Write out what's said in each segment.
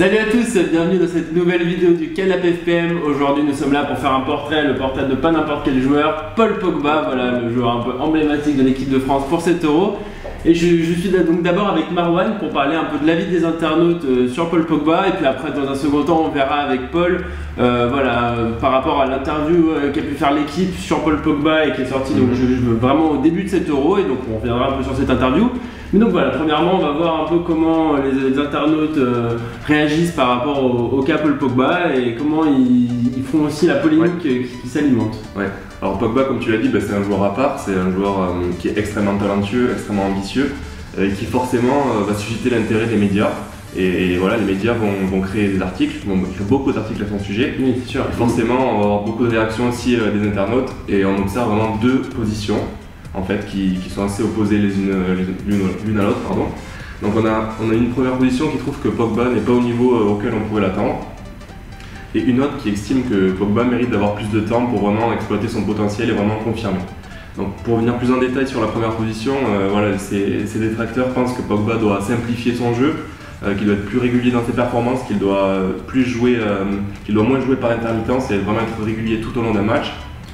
Salut à tous, bienvenue dans cette nouvelle vidéo du Canapé FPM. Aujourd'hui nous sommes là pour faire un portrait, le portrait de pas n'importe quel joueur, Paul Pogba, voilà le joueur un peu emblématique de l'équipe de France pour cet Euro. Et je suis donc d'abord avec Marwan pour parler un peu de l'avis des internautes sur Paul Pogba, et puis après dans un second temps on verra avec Paul par rapport à l'interview qu'a pu faire l'équipe sur Paul Pogba et qui est sortie donc vraiment au début de cet Euro, et donc on reviendra un peu sur cette interview. Mais donc voilà, premièrement on va voir un peu comment les internautes réagissent par rapport au cas Paul Pogba et comment ils font aussi la polémique qui s'alimente. Ouais. Alors Pogba, comme tu l'as dit, c'est un joueur à part, c'est un joueur qui est extrêmement talentueux, extrêmement ambitieux, et qui forcément va susciter l'intérêt des médias. Et voilà, les médias vont créer des articles, vont écrire beaucoup d'articles à son sujet. Oui, c'est sûr. Et forcément, on va avoir beaucoup de réactions aussi des internautes, et on observe vraiment deux positions en fait, qui sont assez opposées l'une à l'autre. Donc on a une première position qui trouve que Pogba n'est pas au niveau auquel on pourrait l'attendre, et une autre qui estime que Pogba mérite d'avoir plus de temps pour vraiment exploiter son potentiel et vraiment confirmer. Donc pour venir plus en détail sur la première position, ces détracteurs pensent que Pogba doit simplifier son jeu, qu'il doit être plus régulier dans ses performances, qu'il doit moins jouer par intermittence et vraiment être régulier tout au long d'un match.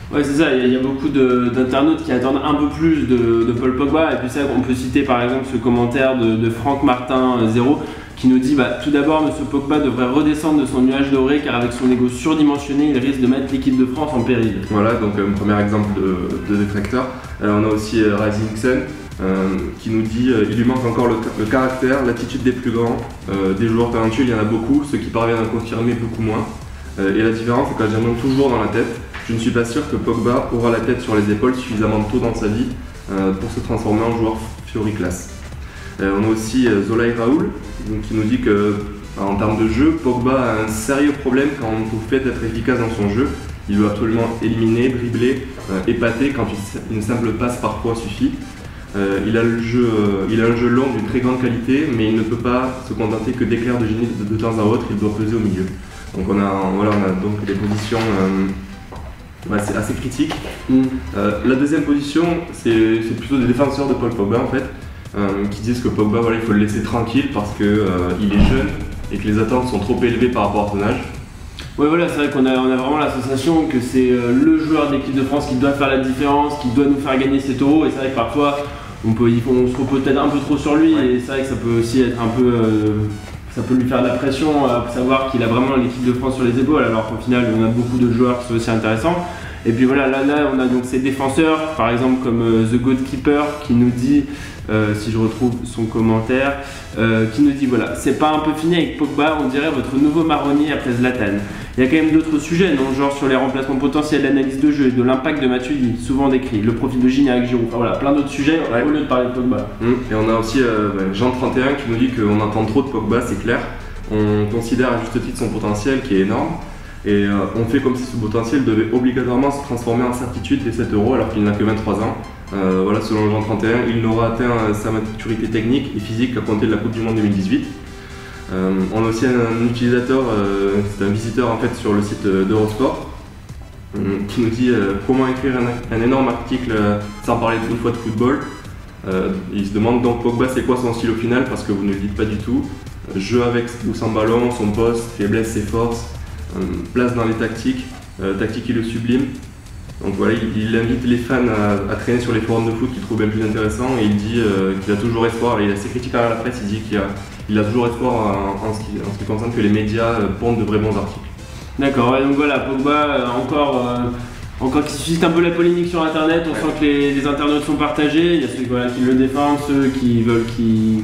Ouais, c'est ça, il y a beaucoup d'internautes qui attendent un peu plus de Paul Pogba, et puis ça on peut citer par exemple ce commentaire de Franck Martin 0 qui nous dit tout d'abord M. Pogba devrait redescendre de son nuage doré car avec son ego surdimensionné il risque de mettre l'équipe de France en péril. Voilà, donc un premier exemple de détracteur. On a aussi Rising Sun qui nous dit il lui manque encore le caractère, l'attitude des plus grands, des joueurs talentueux il y en a beaucoup, ceux qui parviennent à confirmer beaucoup moins. Et la différence c'est qu'elle vient toujours dans la tête. Je ne suis pas sûr que Pogba aura la tête sur les épaules suffisamment tôt dans sa vie pour se transformer en joueur Fiori classe. On a aussi Zolai Raoul qui nous dit qu'en termes de jeu, Pogba a un sérieux problème quand on fait d'être efficace dans son jeu. Il veut absolument éliminer, dribbler, épater quand une simple passe parfois suffit. Il a un jeu long d'une très grande qualité, mais il ne peut pas se contenter que d'éclairs de génie de temps à autre, il doit peser au milieu. Donc on a donc des positions c'est assez critique. La deuxième position, c'est plutôt des défenseurs de Paul Pogba en fait, qui disent que Pogba, il faut le laisser tranquille parce qu'il est jeune et que les attentes sont trop élevées par rapport à son âge. Ouais, voilà, c'est vrai qu'on a vraiment la sensation que c'est le joueur d'équipe de France qui doit faire la différence, qui doit nous faire gagner cet Euro, et c'est vrai que parfois on se repose peut-être un peu trop sur lui, et c'est vrai que ça peut aussi être un peu... ça peut lui faire de la pression pour savoir qu'il a vraiment l'équipe de France sur les épaules, alors qu'au final on a beaucoup de joueurs qui sont aussi intéressants. Et puis voilà, là on a donc ces défenseurs, par exemple comme The Goalkeeper qui nous dit, si je retrouve son commentaire, qui nous dit voilà, c'est pas un peu fini avec Pogba, on dirait votre nouveau marronnier après Zlatan. Il y a quand même d'autres sujets, non, genre sur les remplacements potentiels, l'analyse de jeu, de l'impact de Matuidi, souvent décrit, le profil de Gignac, Giroud, enfin voilà, plein d'autres sujets au lieu de parler de Pogba. Et on a aussi Jean31 qui nous dit qu'on entend trop de Pogba, c'est clair. On considère à juste titre son potentiel qui est énorme, et on fait comme si ce potentiel devait obligatoirement se transformer en certitude dès 7 euros alors qu'il n'a que 23 ans. Selon Jean31, il n'aura atteint sa maturité technique et physique qu'à compter de la Coupe du Monde 2018. On a aussi un utilisateur, c'est un visiteur en fait sur le site d'Eurosport qui nous dit comment écrire un énorme article sans parler une fois de football. Il se demande donc Pogba c'est quoi son style au final parce que vous ne le dites pas du tout. Jeu avec ou sans ballon, son poste, faiblesse, ses forces, place dans les tactiques, tactique qui le sublime. Donc voilà, il invite les fans à traîner sur les forums de foot qu'il trouve bien plus intéressant, et il dit qu'il a toujours espoir, et il est assez critique à la presse, il dit qu'il a toujours espoir en ce qui concerne que les médias pondent de vrais bons articles. D'accord, donc voilà, Pogba encore qui suscite un peu la polémique sur internet, on sent que les internautes sont partagés, il y a ceux qui le défendent, ceux qui veulent qui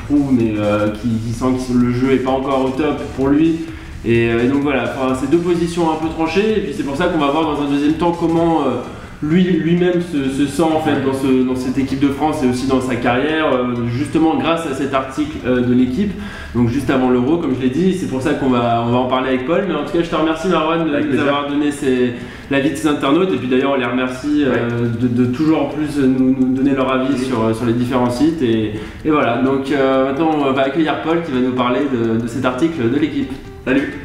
prouvent, mais qui sentent que le jeu n'est pas encore au top pour lui. Et donc voilà, c'est deux positions un peu tranchées, et puis c'est pour ça qu'on va voir dans un deuxième temps comment lui-même se sent en fait dans cette équipe de France et aussi dans sa carrière, justement grâce à cet article de l'équipe, donc juste avant l'Euro comme je l'ai dit. C'est pour ça qu'on va en parler avec Paul, mais en tout cas je te remercie Marwan de nous avoir donné l'avis de ces internautes, et puis d'ailleurs on les remercie de toujours en plus nous donner leur avis sur les différents sites, et voilà, donc maintenant on va accueillir Paul qui va nous parler de cet article de l'équipe. Salut.